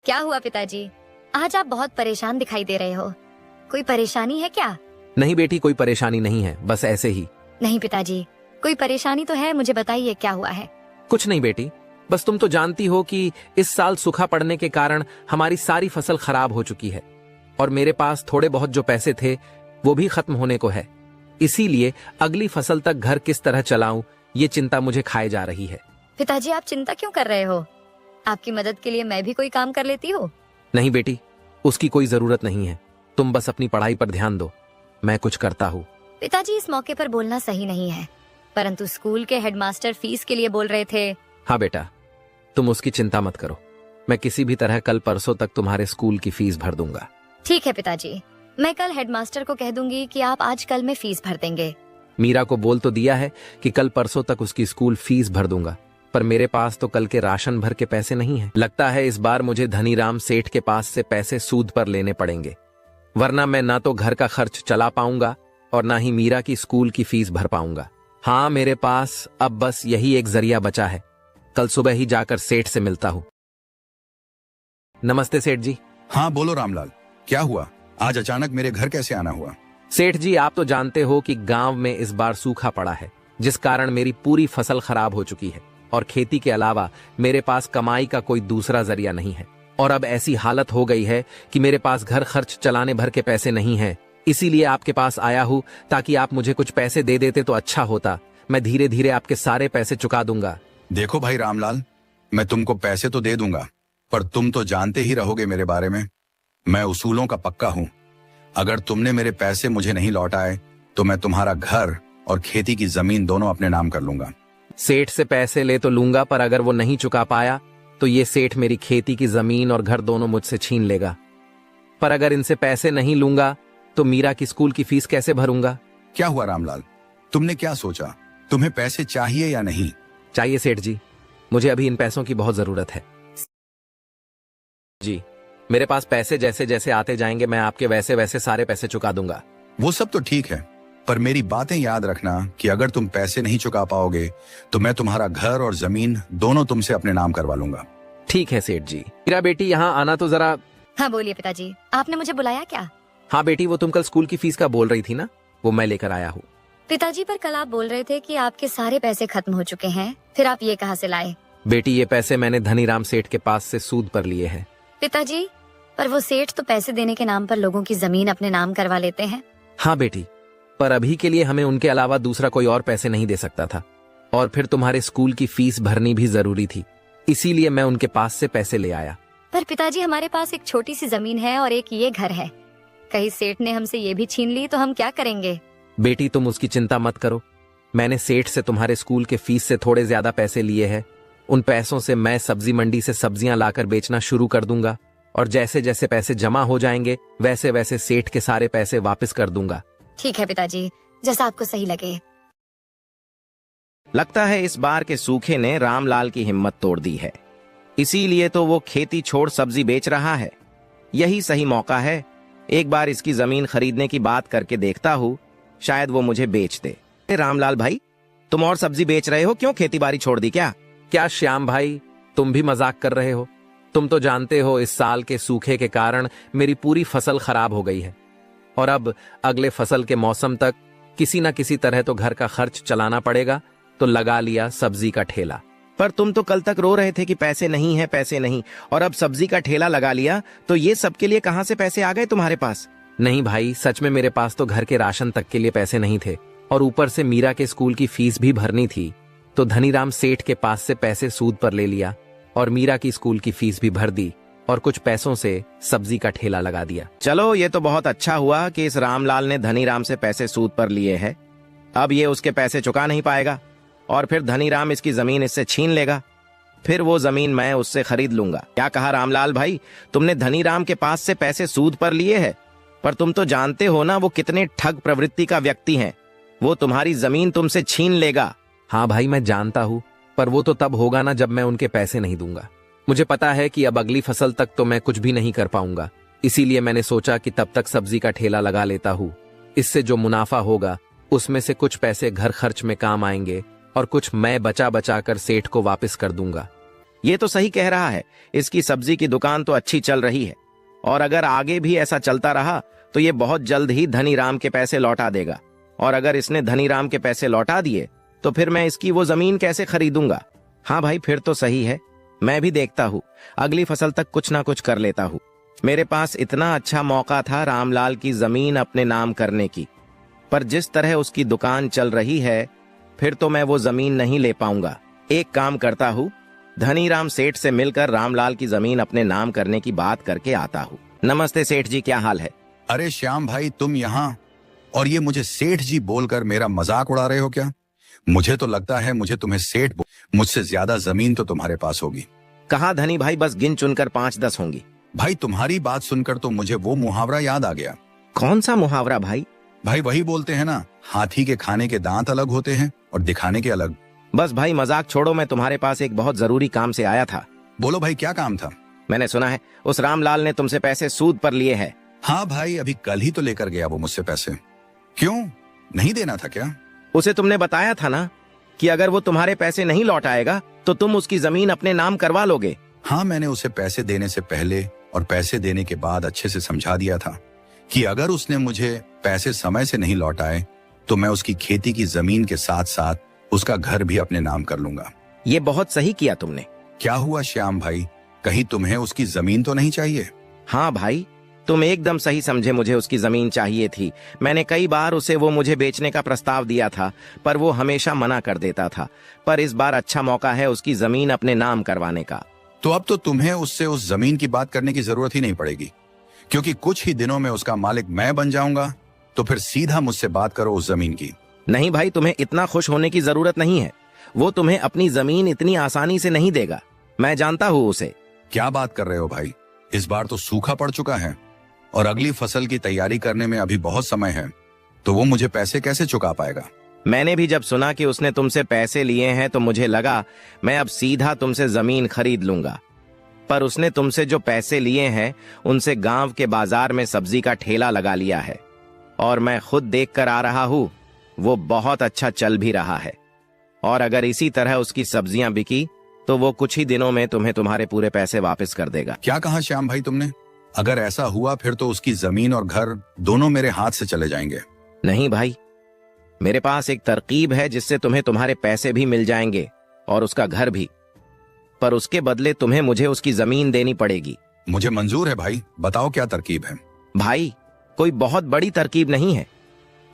क्या हुआ पिताजी? आज आप बहुत परेशान दिखाई दे रहे हो। कोई परेशानी है क्या? नहीं बेटी, कोई परेशानी नहीं है, बस ऐसे ही। नहीं पिताजी, कोई परेशानी तो है, मुझे बताइए क्या हुआ है। कुछ नहीं बेटी, बस तुम तो जानती हो कि इस साल सूखा पड़ने के कारण हमारी सारी फसल खराब हो चुकी है और मेरे पास थोड़े बहुत जो पैसे थे वो भी खत्म होने को है। इसीलिए अगली फसल तक घर किस तरह चलाऊं, ये चिंता मुझे खाए जा रही है। पिताजी आप चिंता क्यों कर रहे हो? आपकी मदद के लिए मैं भी कोई काम कर लेती हूँ। नहीं बेटी, उसकी कोई जरूरत नहीं है, तुम बस अपनी पढ़ाई पर ध्यान दो, मैं कुछ करता हूँ। पिताजी इस मौके पर बोलना सही नहीं है, परंतु स्कूल के हेडमास्टर फीस के लिए बोल रहे थे। हाँ बेटा, तुम उसकी चिंता मत करो, मैं किसी भी तरह कल परसों तक तुम्हारे स्कूल की फीस भर दूंगा। ठीक है पिताजी, मैं कल हेडमास्टर को कह दूंगी कि आप आज कल में फीस भर देंगे। मीरा को बोल तो दिया है कि कल परसों तक उसकी स्कूल फीस भर दूंगा, पर मेरे पास तो कल के राशन भर के पैसे नहीं हैं। लगता है इस बार मुझे धनीराम सेठ के पास से पैसे सूद पर लेने पड़ेंगे, वरना मैं ना तो घर का खर्च चला पाऊंगा और ना ही मीरा की स्कूल की फीस भर पाऊंगा। हाँ, मेरे पास अब बस यही एक जरिया बचा है, कल सुबह ही जाकर सेठ से मिलता हूँ। नमस्ते सेठ जी। हाँ बोलो रामलाल, क्या हुआ? आज अचानक मेरे घर कैसे आना हुआ? सेठ जी, आप तो जानते हो कि गांव में इस बार सूखा पड़ा है, जिस कारण मेरी पूरी फसल खराब हो चुकी है और खेती के अलावा मेरे पास कमाई का कोई दूसरा जरिया नहीं है। और अब ऐसी हालत हो गई है कि मेरे पास घर खर्च चलाने भर के पैसे नहीं हैं। इसीलिए आपके पास आया हूँ ताकि आप मुझे कुछ पैसे दे देते तो अच्छा होता। मैं धीरे धीरे आपके सारे पैसे चुका दूंगा। देखो भाई रामलाल, मैं तुमको पैसे तो दे दूंगा, पर तुम तो जानते ही रहोगे मेरे बारे में, मैं उसूलों का पक्का हूँ। अगर तुमने मेरे पैसे मुझे नहीं लौटाए तो मैं तुम्हारा घर और खेती की जमीन दोनों अपने नाम कर लूंगा। सेठ से पैसे ले तो लूंगा, पर अगर वो नहीं चुका पाया तो ये सेठ मेरी खेती की जमीन और घर दोनों मुझसे छीन लेगा। पर अगर इनसे पैसे नहीं लूंगा तो मीरा की स्कूल की फीस कैसे भरूंगा? क्या हुआ रामलाल, तुमने क्या सोचा? तुम्हें पैसे चाहिए या नहीं? चाहिए सेठ जी, मुझे अभी इन पैसों की बहुत जरूरत है। जी, मेरे पास पैसे जैसे जैसे आते जाएंगे मैं आपके वैसे वैसे सारे पैसे चुका दूंगा। वो सब तो ठीक है, पर मेरी बातें याद रखना कि अगर तुम पैसे नहीं चुका पाओगे तो मैं तुम्हारा घर और जमीन दोनों तुमसे अपने नाम करवा लूंगा। ठीक है सेठ जी। मीरा बेटी, यहाँ आना तो जरा। हाँ बोलिए पिताजी, आपने मुझे बुलाया क्या? हाँ बेटी, वो तुम कल स्कूल की फीस का बोल रही थी ना, वो मैं लेकर आया हूँ। पिताजी पर कल आप बोल रहे थे कि आपके सारे पैसे खत्म हो चुके हैं, फिर आप ये कहाँ से लाए? बेटी, ये पैसे मैंने धनीराम सेठ के पास से सूद पर लिए हैं। पिताजी, पर वो सेठ तो पैसे देने के नाम पर लोगों की जमीन अपने नाम करवा लेते हैं। हाँ बेटी, पर अभी के लिए हमें उनके अलावा दूसरा कोई और पैसे नहीं दे सकता था, और फिर तुम्हारे स्कूल की फीस भरनी भी जरूरी थी, इसीलिए मैं उनके पास से पैसे ले आया। पर पिताजी, हमारे पास एक छोटी सी जमीन है और एक ये घर है, कहीं सेठ ने हमसे ये भी छीन ली तो हम क्या करेंगे? बेटी, तुम उसकी चिंता मत करो, मैंने सेठ से तुम्हारे स्कूल के फीस से थोड़े ज्यादा पैसे लिए हैं। उन पैसों से मैं सब्जी मंडी से सब्जियां लाकर बेचना शुरू कर दूंगा, और जैसे जैसे पैसे जमा हो जाएंगे वैसे वैसे सेठ के सारे पैसे वापस कर दूंगा। ठीक है पिताजी, जैसा आपको सही लगे। लगता है इस बार के सूखे ने रामलाल की हिम्मत तोड़ दी है, इसीलिए तो वो खेती छोड़ सब्जी बेच रहा है। यही सही मौका है, एक बार इसकी जमीन खरीदने की बात करके देखता हूँ, शायद वो मुझे बेच दे। रामलाल भाई, तुम और सब्जी बेच रहे हो, क्यों खेती बाड़ी छोड़ दी क्या? क्या श्याम भाई, तुम भी मजाक कर रहे हो? तुम तो जानते हो इस साल के सूखे के कारण मेरी पूरी फसल खराब हो गई है, और अब अगले फसल के मौसम तक किसी न किसी तरह तो घर का खर्च चलाना पड़ेगा, तो लगा लिया सब्जी का ठेला। पर तुम तो कल तक रो रहे थे कि पैसे नहीं है, पैसे नहीं, और अब सब्जी का ठेला लगा लिया, तो ये सबके लिए कहां से पैसे आ गए तुम्हारे पास? नहीं भाई, सच में मेरे पास तो घर के राशन तक के लिए पैसे नहीं थे, और ऊपर से मीरा के स्कूल की फीस भी भरनी थी, तो धनीराम सेठ के पास से पैसे सूद पर ले लिया और मीरा की स्कूल की फीस भी भर दी, और कुछ पैसों से सब्जी का ठेला लगा दिया। चलो, ये तो बहुत अच्छा हुआ कि इस रामलाल ने धनीराम से पैसे सूद पर लिए हैं। अब ये उसके पैसे चुका नहीं पाएगा, और फिर धनीराम इसकी जमीन इससे छीन लेगा, फिर वो जमीन मैं उससे खरीद लूंगा। क्या कहा रामलाल भाई, तुमने धनीराम के पास से पैसे सूद पर लिए हैं, पर तुम तो जानते हो ना वो कितने ठग प्रवृत्ति का व्यक्ति हैं, वो तुम्हारी जमीन तुमसे छीन लेगा। हाँ भाई, मैं जानता हूँ, पर वो तो तब होगा ना जब मैं उनके पैसे नहीं दूंगा। मुझे पता है कि अब अगली फसल तक तो मैं कुछ भी नहीं कर पाऊंगा, इसीलिए मैंने सोचा कि तब तक सब्जी का ठेला लगा लेता हूँ। इससे जो मुनाफा होगा उसमें से कुछ पैसे घर खर्च में काम आएंगे और कुछ मैं बचा बचा कर सेठ को वापस कर दूंगा। ये तो सही कह रहा है, इसकी सब्जी की दुकान तो अच्छी चल रही है, और अगर आगे भी ऐसा चलता रहा तो ये बहुत जल्द ही धनीराम के पैसे लौटा देगा। और अगर इसने धनीराम के पैसे लौटा दिए तो फिर मैं इसकी वो जमीन कैसे खरीदूंगा। हाँ भाई, फिर तो सही है, मैं भी देखता हूँ, अगली फसल तक कुछ ना कुछ कर लेता हूँ। मेरे पास इतना अच्छा मौका था रामलाल की जमीन अपने नाम करने की, पर जिस तरह उसकी दुकान चल रही है फिर तो मैं वो जमीन नहीं ले पाऊंगा। एक काम करता हूँ, धनीराम सेठ से मिलकर रामलाल की जमीन अपने नाम करने की बात करके आता हूँ। नमस्ते सेठ जी, क्या हाल है? अरे श्याम भाई, तुम यहाँ और ये मुझे सेठ जी बोलकर मेरा मजाक उड़ा रहे हो क्या? मुझे तो लगता है मुझे तुम्हें सेठ मुझसे ज्यादा जमीन तो तुम्हारे पास होगी। कहा धनी भाई, बस गिन चुनकर 5-10 होंगी। भाई तुम्हारी बात सुनकर तो मुझे वो मुहावरा याद आ गया। कौन सा मुहावरा भाई? भाई वही बोलते हैं ना, हाथी के खाने के दांत अलग होते हैं और दिखाने के अलग। बस भाई मजाक छोड़ो, मैं तुम्हारे पास एक बहुत जरूरी काम से आया था। बोलो भाई, क्या काम था? मैंने सुना है उस रामलाल ने तुमसे पैसे सूद पर लिए हैं। हाँ भाई, अभी कल ही तो लेकर गया वो मुझसे पैसे। क्यों, नहीं देना था क्या? उसे तुमने बताया था ना कि अगर वो तुम्हारे पैसे नहीं लौटाएगा तो तुम उसकी जमीन अपने नाम करवा लोगे। हाँ, मैंने उसे पैसे देने से पहले और पैसे देने के बाद अच्छे से समझा दिया था कि अगर उसने मुझे पैसे समय से नहीं लौटाए तो मैं उसकी खेती की जमीन के साथ साथ उसका घर भी अपने नाम कर लूंगा। ये बहुत सही किया तुमने। क्या हुआ श्याम भाई, कहीं तुम्हें उसकी जमीन तो नहीं चाहिए? हाँ भाई, तुम एकदम सही समझे, मुझे उसकी जमीन चाहिए थी। मैंने कई बार उसे वो मुझे बेचने का प्रस्ताव दिया था, पर वो हमेशा मना कर देता था। पर इस बार अच्छा मौका है उसकी जमीन अपने नाम करवाने का। तो अब तो तुम्हें उससे उस जमीन की बात करने की जरूरत ही नहीं पड़ेगी, क्योंकि कुछ ही दिनों में उसका मालिक मैं बन जाऊंगा। तो फिर सीधा मुझसे बात करो उस जमीन की। नहीं भाई, तुम्हें इतना खुश होने की जरूरत नहीं है। वो तुम्हें अपनी जमीन इतनी आसानी से नहीं देगा, मैं जानता हूँ उसे। क्या बात कर रहे हो भाई, इस बार तो सूखा पड़ चुका है और अगली फसल की तैयारी करने में अभी बहुत समय है, तो वो मुझे पैसे कैसे चुका पाएगा? मैंने भी जब सुना कि उसने तुमसे पैसे लिए हैं तो मुझे लगा मैं अब सीधा तुमसे जमीन खरीद लूंगा। पर उसने तुमसे जो पैसे लिए हैं उनसे गांव के बाजार में सब्जी का ठेला लगा लिया है, और मैं खुद देख कर आ रहा हूँ वो बहुत अच्छा चल भी रहा है। और अगर इसी तरह उसकी सब्जियां बिकी तो वो कुछ ही दिनों में तुम्हें तुम्हारे पूरे पैसे वापस कर देगा। क्या कहा श्याम भाई तुमने? अगर ऐसा हुआ फिर तो उसकी जमीन और घर दोनों मेरे हाथ से चले जाएंगे। नहीं भाई, मेरे पास एक तरकीब है जिससे तुम्हें तुम्हारे पैसे भी मिल जाएंगे और उसका घर भी, पर उसके बदले तुम्हें मुझे उसकी जमीन देनी पड़ेगी। मुझे मंजूर है भाई, बताओ क्या तरकीब है? भाई, कोई बहुत बड़ी तरकीब नहीं है,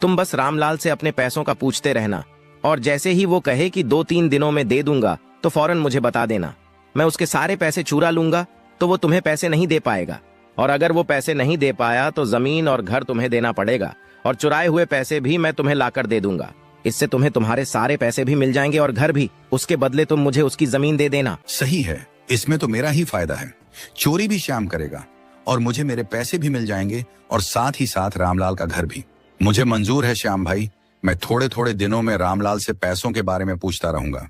तुम बस रामलाल से अपने पैसों का पूछते रहना, और जैसे ही वो कहे कि 2-3 दिनों में दे दूंगा तो फौरन मुझे बता देना। मैं उसके सारे पैसे चुरा लूंगा तो वो तुम्हें पैसे नहीं दे पाएगा, और अगर वो पैसे नहीं दे पाया तो जमीन और घर तुम्हें देना पड़ेगा, और चुराए हुए पैसे भी मैं तुम्हें लाकर दे दूंगा। इससे तुम्हें तुम्हारे सारे पैसे भी मिल जाएंगे और घर भी। उसके बदले तुम मुझे उसकी जमीन दे देना। सही है, इसमें तो मेरा ही फायदा है। चोरी भी श्याम करेगा और मुझे मेरे पैसे भी मिल जाएंगे, और साथ ही साथ रामलाल का घर भी। मुझे मंजूर है श्याम भाई, मैं थोड़े थोड़े दिनों में रामलाल से पैसों के बारे में पूछता रहूंगा,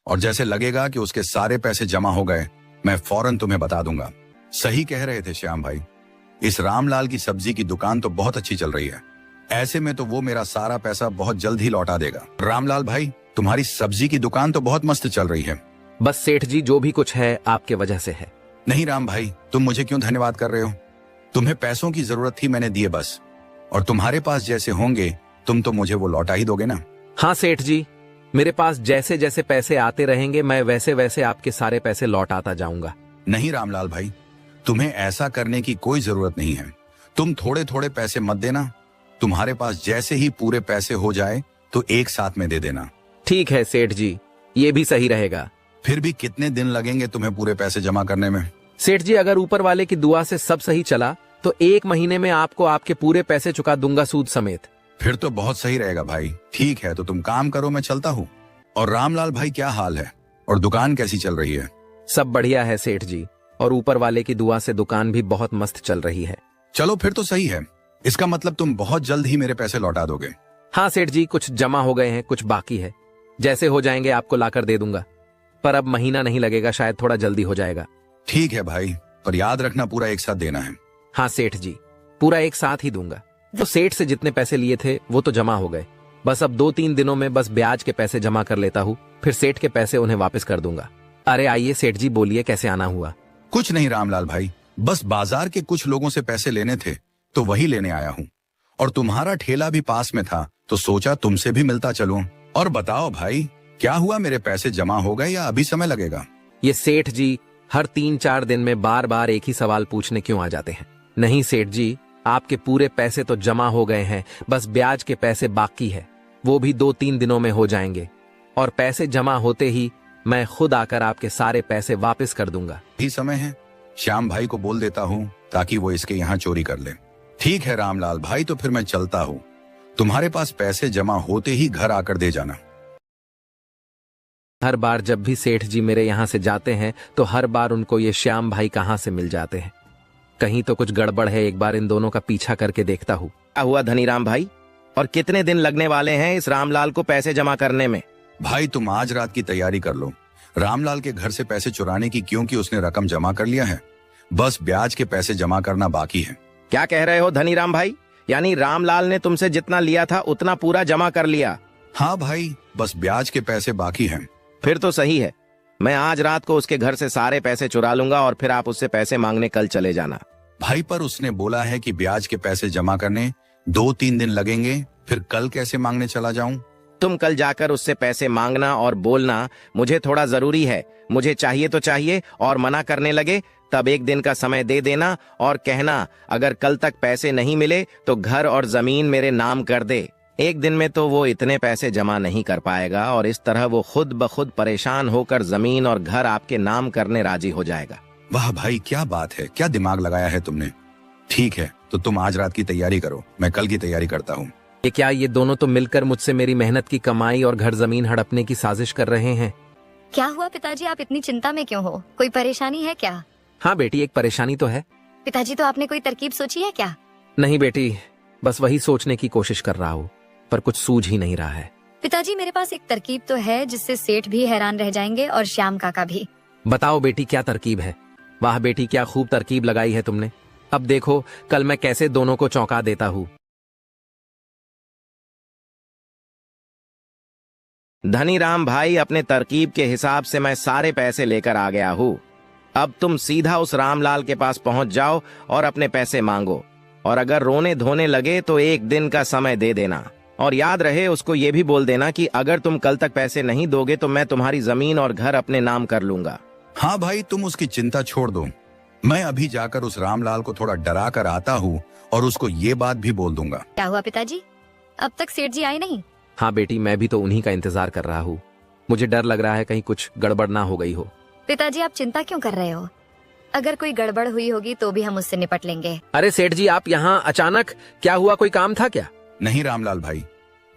और जैसे लगेगा कि उसके सारे पैसे जमा हो गए मैं फौरन तुम्हें बता दूंगा। सही कह रहे थे श्याम भाई, इस रामलाल की सब्जी की दुकान तो बहुत अच्छी चल रही है, ऐसे में तो वो मेरा सारा पैसा बहुत जल्द ही लौटा देगा। रामलाल भाई, तुम्हारी सब्जी की दुकान तो बहुत मस्त चल रही है। बस सेठ जी, जो भी कुछ है आपके वजह से है। नहीं राम भाई, तुम मुझे क्यों धन्यवाद कर रहे हो? तुम्हें पैसों की जरूरत थी, मैंने दिए बस, और तुम्हारे पास जैसे होंगे तुम तो मुझे वो लौटा ही दोगे ना? हाँ सेठ जी, मेरे पास जैसे जैसे पैसे आते रहेंगे मैं वैसे वैसे आपके सारे पैसे लौटाता जाऊंगा। नहीं रामलाल भाई, तुम्हें ऐसा करने की कोई जरूरत नहीं है। तुम थोड़े थोड़े पैसे मत देना, तुम्हारे पास जैसे ही पूरे पैसे हो जाए तो एक साथ में दे देना। ठीक है सेठ जी, ये भी सही रहेगा। फिर भी कितने दिन लगेंगे तुम्हें पूरे पैसे जमा करने में? सेठ जी, अगर ऊपर वाले की दुआ से सब सही चला तो 1 महीने में आपको आपके पूरे पैसे चुका दूंगा, सूद समेत। फिर तो बहुत सही रहेगा भाई। ठीक है, तो तुम काम करो, मैं चलता हूँ। और रामलाल भाई, क्या हाल है और दुकान कैसी चल रही है? सब बढ़िया है सेठ जी, और ऊपर वाले की दुआ से दुकान भी बहुत मस्त चल रही है। चलो फिर तो सही है, इसका मतलब तुम बहुत जल्द ही मेरे पैसे लौटा दोगे। हाँ सेठ जी, कुछ जमा हो गए हैं, कुछ बाकी है, जैसे हो जाएंगे आपको लाकर दे दूंगा, पर अब महीना नहीं लगेगा, शायद थोड़ा जल्दी हो जाएगा। ठीक है भाई, पर याद रखना पूरा एक साथ देना है। हाँ सेठ जी, पूरा एक साथ ही दूंगा। तो सेठ से जितने पैसे लिए थे वो तो जमा हो गए, बस अब 2-3 दिनों में बस ब्याज के पैसे जमा कर लेता हूँ, फिर सेठ के पैसे उन्हें वापस कर दूंगा। अरे आइए सेठ जी, बोलिए कैसे आना हुआ। कुछ नहीं रामलाल भाई, बस बाजार के कुछ लोगों से पैसे लेने थे तो वही लेने आया हूँ। और तुम्हारा ठेला भी पास में था तो सोचा तुमसे भी मिलता चलूं। और बताओ भाई, क्या हुआ, मेरे पैसे जमा हो गए या अभी समय लगेगा? ये सेठ जी हर 3-4 दिन में बार बार एक ही सवाल पूछने क्यों आ जाते हैं? नहीं सेठ जी, आपके पूरे पैसे तो जमा हो गए हैं, बस ब्याज के पैसे बाकी है, वो भी 2-3 दिनों में हो जाएंगे। और पैसे जमा होते ही मैं खुद आकर आपके सारे पैसे वापस कर दूंगा। ही समय है, श्याम भाई को बोल देता हूँ ताकि वो इसके यहाँ चोरी कर ले। ठीक है रामलाल भाई, तो फिर मैं चलता हूँ। तुम्हारे पास पैसे जमा होते ही घर आकर दे जाना। हर बार जब भी सेठ जी मेरे यहाँ से जाते हैं तो हर बार उनको ये श्याम भाई कहाँ से मिल जाते हैं। कहीं तो कुछ गड़बड़ है, एक बार इन दोनों का पीछा करके देखता हूँ। क्या हुआ धनीराम भाई, और कितने दिन लगने वाले हैं इस रामलाल को पैसे जमा करने में? भाई तुम आज रात की तैयारी कर लो। रामलाल के घर से पैसे चुराने की, क्योंकि उसने रकम जमा कर लिया है, बस ब्याज के पैसे जमा करना बाकी है। क्या कह रहे हो धनीराम भाई, यानी रामलाल ने तुमसे जितना लिया था उतना पूरा जमा कर लिया? हाँ भाई, बस ब्याज के पैसे बाकी हैं। फिर तो सही है, मैं आज रात को उसके घर से सारे पैसे चुरा लूंगा और फिर आप उससे पैसे मांगने कल चले जाना। भाई पर उसने बोला है कि ब्याज के पैसे जमा करने 2-3 दिन लगेंगे, फिर कल कैसे मांगने चला जाऊं? तुम कल जाकर उससे पैसे मांगना और बोलना मुझे थोड़ा जरूरी है, मुझे चाहिए तो चाहिए, और मना करने लगे तब 1 दिन का समय दे देना और कहना अगर कल तक पैसे नहीं मिले तो घर और जमीन मेरे नाम कर दे। 1 दिन में तो वो इतने पैसे जमा नहीं कर पाएगा और इस तरह वो खुद ब खुद परेशान होकर जमीन और घर आपके नाम करने राजी हो जाएगा। वाह भाई, क्या बात है, क्या दिमाग लगाया है तुमने। ठीक है, तो तुम आज रात की तैयारी करो, मैं कल की तैयारी करता हूँ। ये क्या, ये दोनों तो मिलकर मुझसे मेरी मेहनत की कमाई और घर जमीन हड़पने की साजिश कर रहे हैं। क्या हुआ पिताजी, आप इतनी चिंता में क्यों हो? कोई परेशानी है क्या? हाँ बेटी, एक परेशानी तो है। पिताजी, तो आपने कोई तरकीब सोची है क्या? नहीं बेटी, बस वही सोचने की कोशिश कर रहा हूँ, पर कुछ सूझ ही नहीं रहा है। पिताजी, मेरे पास एक तरकीब तो है जिससे सेठ भी हैरान रह जाएंगे और श्याम काका भी। बताओ बेटी, क्या तरकीब है? वाह बेटी, क्या खूब तरकीब लगाई है तुमने। अब देखो कल मैं कैसे दोनों को चौंका देता हूँ। धनीराम भाई, अपने तरकीब के हिसाब से मैं सारे पैसे लेकर आ गया हूँ। अब तुम सीधा उस रामलाल के पास पहुंच जाओ और अपने पैसे मांगो, और अगर रोने धोने लगे तो 1 दिन का समय दे देना। और याद रहे, उसको ये भी बोल देना कि अगर तुम कल तक पैसे नहीं दोगे तो मैं तुम्हारी जमीन और घर अपने नाम कर लूंगा। हाँ भाई, तुम उसकी चिंता छोड़ दो, मैं अभी जाकर उस रामलाल को थोड़ा डरा कर आता हूँ और उसको ये बात भी बोल दूंगा। क्या हुआ पिताजी, अब तक सेठ जी आए नहीं? हाँ बेटी, मैं भी तो उन्हीं का इंतजार कर रहा हूँ। मुझे डर लग रहा है कहीं कुछ गड़बड़ ना हो गई हो। पिताजी, आप चिंता क्यों कर रहे हो? अगर कोई गड़बड़ हुई होगी तो भी हम उससे निपट लेंगे। अरे सेठ जी, आप यहाँ अचानक, क्या हुआ, कोई काम था क्या? नहीं रामलाल भाई,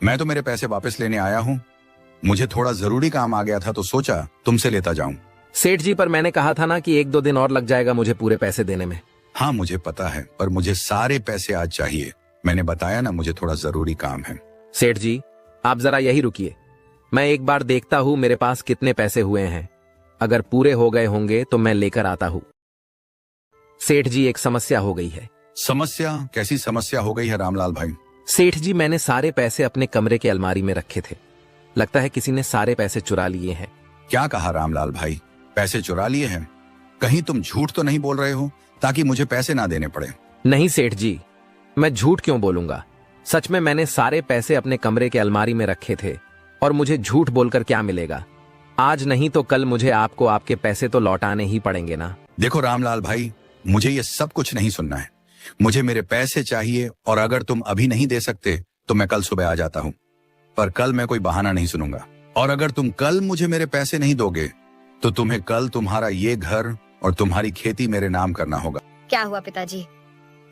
मैं तो मेरे पैसे वापस लेने आया हूँ। मुझे थोड़ा जरूरी काम आ गया था तो सोचा तुमसे लेता जाऊं। सेठ जी, पर मैंने कहा था ना कि 1-2 दिन और लग जाएगा मुझे पूरे पैसे देने में। हाँ मुझे पता है, पर मुझे सारे पैसे आज चाहिए। मैंने बताया ना, मुझे थोड़ा जरूरी काम है। सेठ जी, आप जरा यही रुकिए, मैं एक बार देखता हूँ मेरे पास कितने पैसे हुए हैं। अगर पूरे हो गए होंगे तो मैं लेकर आता हूँ। सेठ जी, एक समस्या हो गई है। समस्या? कैसी समस्या हो गई है रामलाल भाई? सेठ जी, मैंने सारे पैसे अपने कमरे के अलमारी में रखे थे, लगता है किसी ने सारे पैसे चुरा लिए हैं। क्या कहा रामलाल भाई, पैसे चुरा लिए हैं? कहीं तुम झूठ तो नहीं बोल रहे हो ताकि मुझे पैसे ना देने पड़े? नहीं सेठ जी, मैं झूठ क्यों बोलूंगा, सच में मैंने सारे पैसे अपने कमरे के अलमारी में रखे थे, और मुझे झूठ बोलकर क्या मिलेगा। आज नहीं तो कल मुझे आपको आपके पैसे तो लौटाने ही पड़ेंगे ना। देखो रामलाल भाई, मुझे ये सब कुछ नहीं सुनना है। मुझे मेरे पैसे चाहिए, और अगर तुम अभी नहीं दे सकते तो मैं कल सुबह आ जाता हूँ, पर कल मैं कोई बहाना नहीं सुनूंगा। और अगर तुम कल मुझे मेरे पैसे नहीं दोगे तो तुम्हें कल तुम्हारा ये घर और तुम्हारी खेती मेरे नाम करना होगा। क्या हुआ पिताजी,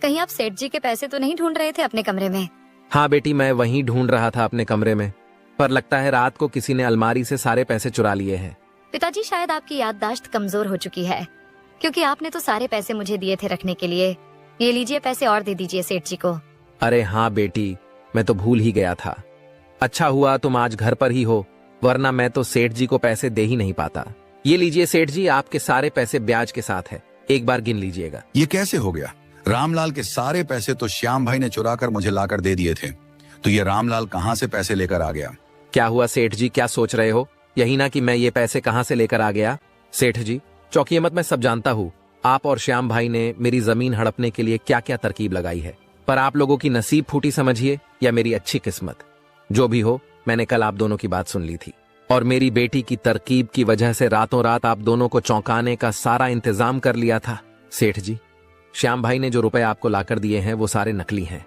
कहीं आप सेठ जी के पैसे तो नहीं ढूंढ रहे थे अपने कमरे में? हाँ बेटी, मैं वहीं ढूंढ रहा था अपने कमरे में, पर लगता है रात को किसी ने अलमारी से सारे पैसे चुरा लिए हैं। पिताजी, शायद आपकी याददाश्त कमजोर हो चुकी है, क्योंकि आपने तो सारे पैसे मुझे दिए थे रखने के लिए। ये लीजिए पैसे और दे दीजिए सेठ जी को। अरे हाँ बेटी, मैं तो भूल ही गया था। अच्छा हुआ तुम आज घर पर ही हो, वरना मैं तो सेठ जी को पैसे दे ही नहीं पाता। ये लीजिए सेठ जी, आपके सारे पैसे ब्याज के साथ है, एक बार गिन लीजिएगा। ये कैसे हो गया? रामलाल के सारे पैसे तो श्याम भाई ने चुरा कर मुझे लाकर दे दिए थे, तो ये रामलाल कहाँ से पैसे लेकर आ गया? क्या हुआ सेठ जी, क्या सोच रहे हो? यही ना कि मैं ये पैसे कहाँ से लेकर आ गया। सेठ जी, चौंकिए मत, मैं सब जानता हूँ आप और श्याम भाई ने मेरी जमीन हड़पने के लिए क्या क्या तरकीब लगाई है। पर आप लोगों की नसीब फूटी समझिए या मेरी अच्छी किस्मत, जो भी हो, मैंने कल आप दोनों की बात सुन ली थी और मेरी बेटी की तरकीब की वजह से रातों रात आप दोनों को चौंकाने का सारा इंतजाम कर लिया था। सेठ जी, श्याम भाई ने जो रुपए आपको लाकर दिए हैं वो सारे नकली हैं।